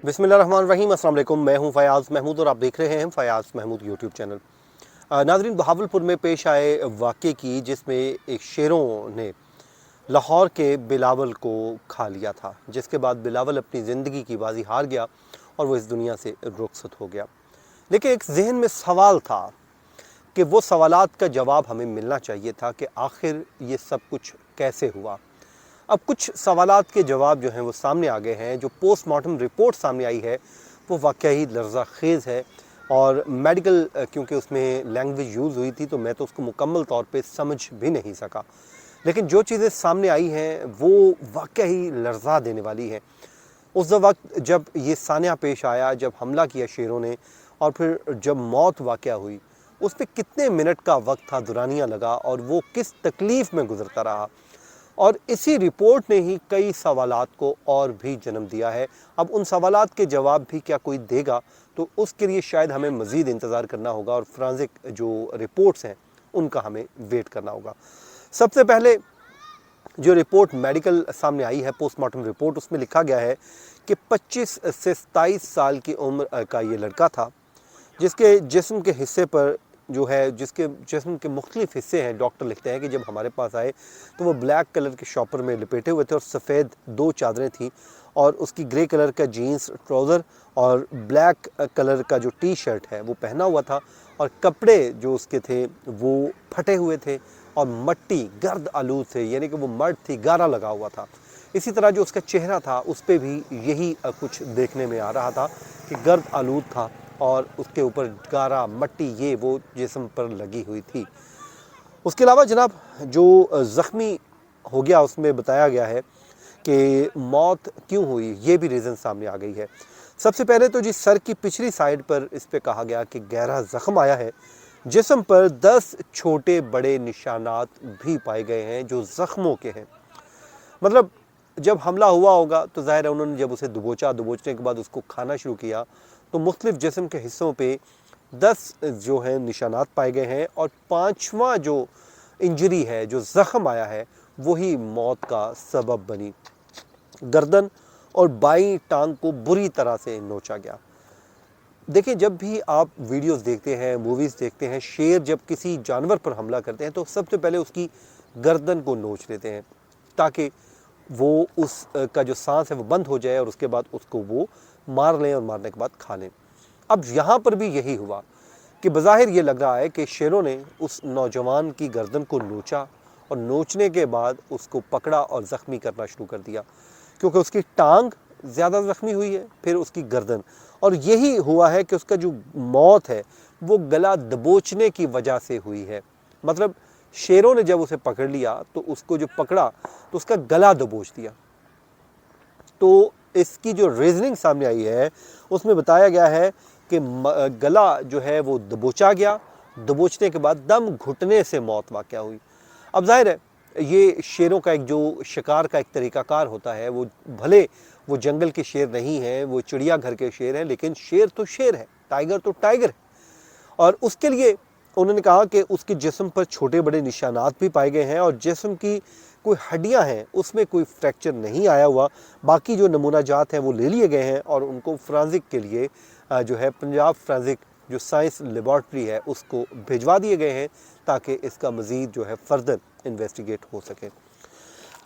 बिस्मिल्लाहिर्रहमानिर्रहीम। अस्सलाम वालेकुम। मैं हूं फ़याज़ महमूद और आप देख रहे हैं फ़याज़ महमूद यूट्यूब चैनल। नाज़रीन, बहावलपुर में पेश आए वाक़े की जिसमें एक शेरों ने लाहौर के बिलावल को खा लिया था, जिसके बाद बिलावल अपनी ज़िंदगी की बाजी हार गया और वो इस दुनिया से रुखसत हो गया। लेकिन एक जहन में सवाल था कि वो सवालात का जवाब हमें मिलना चाहिए था कि आखिर ये सब कुछ कैसे हुआ। अब कुछ सवालात के जवाब जो हैं वो सामने आ गए हैं। जो पोस्टमार्टम रिपोर्ट सामने आई है वो वाकई लर्ज़ाखेज़ है और मेडिकल क्योंकि उसमें लैंग्वेज यूज़ हुई थी तो मैं तो उसको मुकम्मल तौर पे समझ भी नहीं सका, लेकिन जो चीज़ें सामने आई हैं वो वाकई लर्ज़ा देने वाली हैं। उस वक्त जब ये सान्या पेश आया, जब हमला किया शेरों ने और फिर जब मौत वाक़या हुई, उस पर कितने मिनट का वक्त था, दुरानियाँ लगा और वो किस तकलीफ़ में गुज़रता रहा। और इसी रिपोर्ट ने ही कई सवालात को और भी जन्म दिया है। अब उन सवालात के जवाब भी क्या कोई देगा, तो उसके लिए शायद हमें मज़ीद इंतज़ार करना होगा और फ्रांसिक जो रिपोर्ट्स हैं उनका हमें वेट करना होगा। सबसे पहले जो रिपोर्ट मेडिकल सामने आई है, पोस्टमार्टम रिपोर्ट, उसमें लिखा गया है कि 25 से 27 साल की उम्र का ये लड़का था, जिसके जिस्म के हिस्से पर जो है, जिसके जिस्म के मुख्तलिफ हिस्से हैं। डॉक्टर लिखते हैं कि जब हमारे पास आए तो वो ब्लैक कलर के शॉपर में लपेटे हुए थे और सफ़ेद 2 चादरें थीं और उसकी ग्रे कलर का जीन्स ट्राउज़र और ब्लैक कलर का जो टी शर्ट है वो पहना हुआ था और कपड़े जो उसके थे वो फटे हुए थे और मट्टी गर्द आलूद थे, यानी कि वो मड थी, गारा लगा हुआ था। इसी तरह जो उसका चेहरा था उस पर भी यही कुछ देखने में आ रहा था कि गर्द आलूद था और उसके ऊपर गारा मट्टी ये वो जिस्म पर लगी हुई थी। उसके अलावा जनाब जो ज़ख्मी हो गया उसमें बताया गया है कि मौत क्यों हुई, ये भी रीज़न सामने आ गई है। सबसे पहले तो जी सर की पिछली साइड पर इस पे कहा गया कि गहरा ज़ख्म आया है। जिस्म पर 10 छोटे बड़े निशानात भी पाए गए हैं जो ज़ख्मों के हैं। मतलब जब हमला हुआ होगा तो ज़ाहिर है उन्होंने जब उसे दबोचने के बाद उसको खाना शुरू किया तो मुख्तलिफ जिस्म के हिस्सों पे 10 जो है निशानात पाए गए हैं और 5वां जो इंजरी है, जो ज़ख्म आया है, वही मौत का सबब बनी। गर्दन और बाईं टांग को बुरी तरह से नोचा गया। देखिए, जब भी आप वीडियोस देखते हैं, मूवीज़ देखते हैं, शेर जब किसी जानवर पर हमला करते हैं तो सबसे पहले उसकी गर्दन को नोच लेते हैं ताकि वो उस का जो सांस है वो बंद हो जाए और उसके बाद उसको वो मार लें और मारने के बाद खा लें। अब यहाँ पर भी यही हुआ कि बज़ाहिर ये लग रहा है कि शेरों ने उस नौजवान की गर्दन को नोचा और नोचने के बाद उसको पकड़ा और ज़ख्मी करना शुरू कर दिया, क्योंकि उसकी टांग ज़्यादा ज़ख्मी हुई है, फिर उसकी गर्दन, और यही हुआ है कि उसका जो मौत है वो गला दबोचने की वजह से हुई है। मतलब शेरों ने जब उसे पकड़ लिया तो उसको जो पकड़ा तो उसका गला दबोच दिया। तो इसकी जो रीजनिंग सामने आई है उसमें बताया गया है कि गला जो है वो दबोचा गया, दबोचने के बाद दम घुटने से मौत वाक़या हुई। अब जाहिर है ये शेरों का एक जो शिकार का एक तरीक़ाकार होता है, वो भले वो जंगल के शेर नहीं हैं, वो चिड़िया घर के शेर हैं, लेकिन शेर तो शेर है, टाइगर तो टाइगर है। और उसके लिए उन्होंने कहा कि उसके जिस्म पर छोटे बड़े निशानात भी पाए गए हैं और जिस्म की कोई हड्डियां हैं उसमें कोई फ्रैक्चर नहीं आया हुआ। बाकी जो नमूना जात हैं वो ले लिए गए हैं और उनको फ्रांसिक के लिए जो है पंजाब फ्रांसिक जो साइंस लेबॉर्ट्री है उसको भिजवा दिए गए हैं ताकि इसका मज़ीद जो है फर्दर इन्वेस्टिगेट हो सके।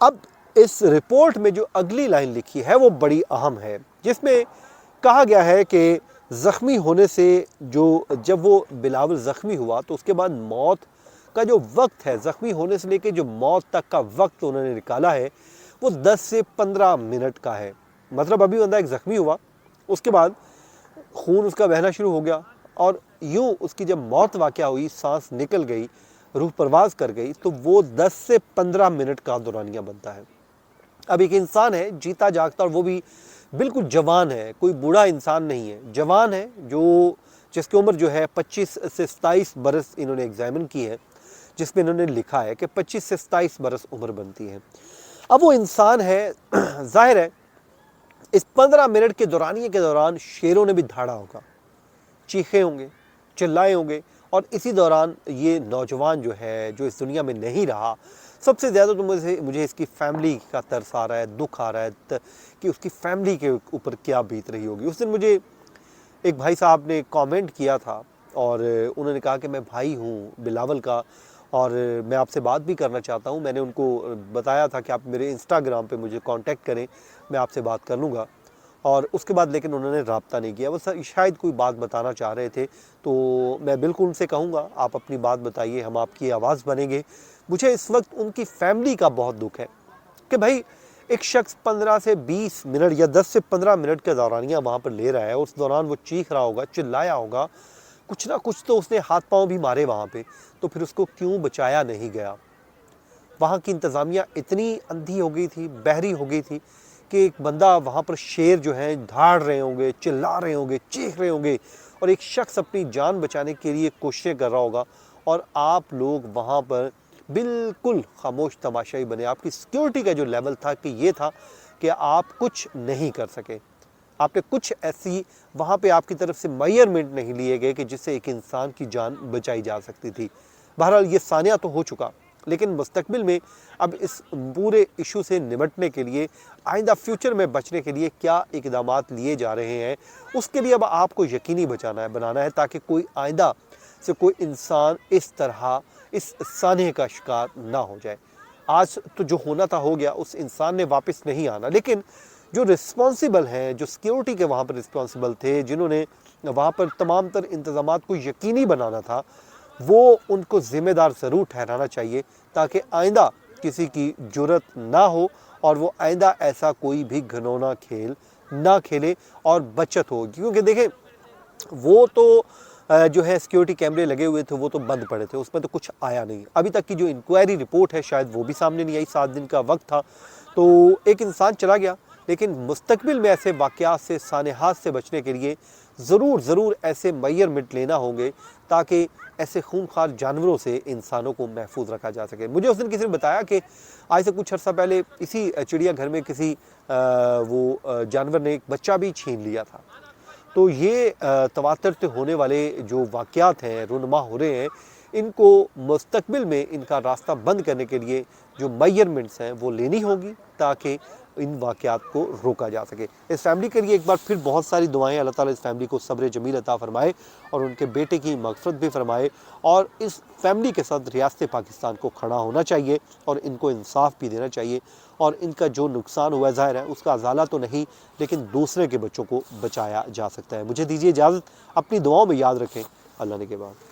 अब इस रिपोर्ट में जो अगली लाइन लिखी है वो बड़ी अहम है, जिसमें कहा गया है कि ज़ख्मी होने से जब वो बिलावल ज़ख्मी हुआ तो उसके बाद मौत का जो वक्त है, ज़ख्मी होने से लेकर जो मौत तक का वक्त उन्होंने निकाला है वो 10 से 15 मिनट का है। मतलब अभी बंदा एक ज़ख्मी हुआ, उसके बाद खून उसका बहना शुरू हो गया और यूँ उसकी जब मौत वाक़या हुई, सांस निकल गई, रूह परवाज़ कर गई, तो वो 10 से 15 मिनट का दौरानिया बनता है। अब एक इंसान है जीता जागता और वो भी बिल्कुल जवान है, कोई बूढ़ा इंसान नहीं है, जवान है, जो जिसकी उम्र जो है 25 से 27 बरस इन्होंने एग्जामिन की है, जिसमें इन्होंने लिखा है कि 25 से 27 बरस उम्र बनती है। अब वो इंसान है, जाहिर है इस 15 मिनट के दौरानिए के दौरान शेरों ने भी धाड़ा होगा, चीखे होंगे, चिल्लाए होंगे और इसी दौरान ये नौजवान जो है, जो इस दुनिया में नहीं रहा, سب سے زیادہ تو مجھے اس کی فیملی کا ترس آ رہا ہے، دکھ آ رہا ہے کہ اس کی فیملی کے اوپر کیا بیت رہی ہوگی۔ اس دن مجھے ایک بھائی صاحب نے کامنٹ کیا تھا اور انہوں نے کہا کہ میں بھائی ہوں بلاول کا اور میں آپ سے بات بھی کرنا چاہتا ہوں۔ میں نے ان کو بتایا تھا کہ آپ میرے انسٹاگرام پہ مجھے کانٹیکٹ کریں، میں آپ سے بات کر لوں گا، اور اس کے بعد لیکن انہوں نے رابطہ نہیں کیا۔ وہ شاید کوئی بات بتانا چاہ رہے تھے، تو میں بالکل ان سے کہوں گا آپ اپنی بات بتائیے، ہم آپ کی آواز بنیں گے۔ مجھے اس وقت ان کی فیملی کا بہت دکھ ہے کہ بھائی ایک شخص 15 سے 20 منٹ یا 10 سے 15 منٹ کا دورانیہ وہاں پر لے رہا ہے، اس دوران وہ چیخ رہا ہوگا، چلایا ہوگا، کچھ نہ کچھ تو اس نے ہاتھ پاؤں بھی مارے وہاں پہ، تو پھر اس کو کیوں بچایا نہیں گیا؟ وہاں کی انتظامیہ اتنی اندھی ہو گئی تھی، بہری ہو گئی تھی کہ ایک بندہ وہاں پر شیر جو ہیں دھاڑ رہے ہوں گے، چلا رہے ہوں گے، چیخ رہے ہوں گے، اور ایک شخص اپنی جان بچانے کے لیے کوششیں کر رہا ہوگا، اور آپ لوگ وہاں پر بالکل خاموش تماشائی بنے۔ آپ کی سیکیورٹی کا جو لیول تھا کہ یہ تھا کہ آپ کچھ نہیں کر سکے، آپ نے کچھ ایسی وہاں پہ آپ کی طرف سے میئرمنٹ نہیں لیے گئے کہ جس سے ایک انسان کی جان بچائی جا سکتی تھی۔ بہرحال یہ ثانیہ تو ہو چکا، لیکن مستقبل میں اب اس پورے ایشو سے نمٹنے کے لیے، آئندہ فیوچر میں بچنے کے لیے کیا اقدامات لیے جا رہے ہیں، اس کے لیے اب آپ کو یقینی بنانا ہے تاکہ کوئی آئندہ سے کوئی انسان اس طرح اس سانحے کا شکار نہ ہو جائے۔ آج تو جو ہونا تھا ہو گیا، اس انسان نے واپس نہیں آنا، لیکن جو رسپانسیبل ہیں، جو سیکیورٹی کے وہاں پر رسپانسیبل تھے، جنہوں نے وہاں پر تمام تر انتظامات کو یقینی بنانا تھا، وہ ان کو ذمہ دار ضرور ٹھہرانا چاہیے تاکہ آئندہ کسی کی جرت نہ ہو اور وہ آئندہ ایسا کوئی بھی گھنونا کھیل نہ کھیلے اور بچت ہو۔ کیونکہ دیکھیں وہ تو جو ہے سیکیورٹی کیمرے لگے ہوئے تھے، وہ تو بند پڑے تھے، اس میں تو کچھ آیا نہیں۔ ابھی تک کی جو انکوائری رپورٹ ہے شاید وہ بھی سامنے نہیں آئی، 7 دن کا وقت تھا، تو ایک انسان چلا گیا۔ لیکن مستقبل میں ایسے واقعات سے، سانحات سے بچنے کے لیے ضرور ایسے میئرمنٹ لینا ہوں گے تاکہ ایسے خونخوار جانوروں سے انسانوں کو محفوظ رکھا جا سکے۔ مجھے اس دن کسی نے بتایا کہ آج سے کچھ عرصہ پہلے اسی چڑیا گھر میں کسی وہ جانور نے ایک بچہ بھی چھین لیا تھا۔ تو یہ تواتر سے ہونے والے جو واقعات ہیں، رونما ہو رہے ہیں، ان کو مستقبل میں ان کا راستہ بند کرنے کے لیے جو میئرمنٹس ہیں وہ لینی ہوگی تاکہ ان واقعات کو روکا جا سکے۔ اس فیملی کے لیے ایک بار پھر بہت ساری دعائیں، اللہ تعالیٰ اس فیملی کو صبر جمیل عطا فرمائے اور ان کے بیٹے کی مغفرت بھی فرمائے، اور اس فیملی کے ساتھ ریاست پاکستان کو کھڑا ہونا چاہیے اور ان کو انصاف بھی دینا چاہیے، اور ان کا جو نقصان ہوا ہے ظاہر ہے اس کا ازالہ تو نہیں، لیکن دوسرے کے بچوں کو بچایا جا سکتا ہے۔ مجھے دیجیے اجازت، اپنی دعاؤں میں یاد رکھیں۔ اللہ نے کے بعد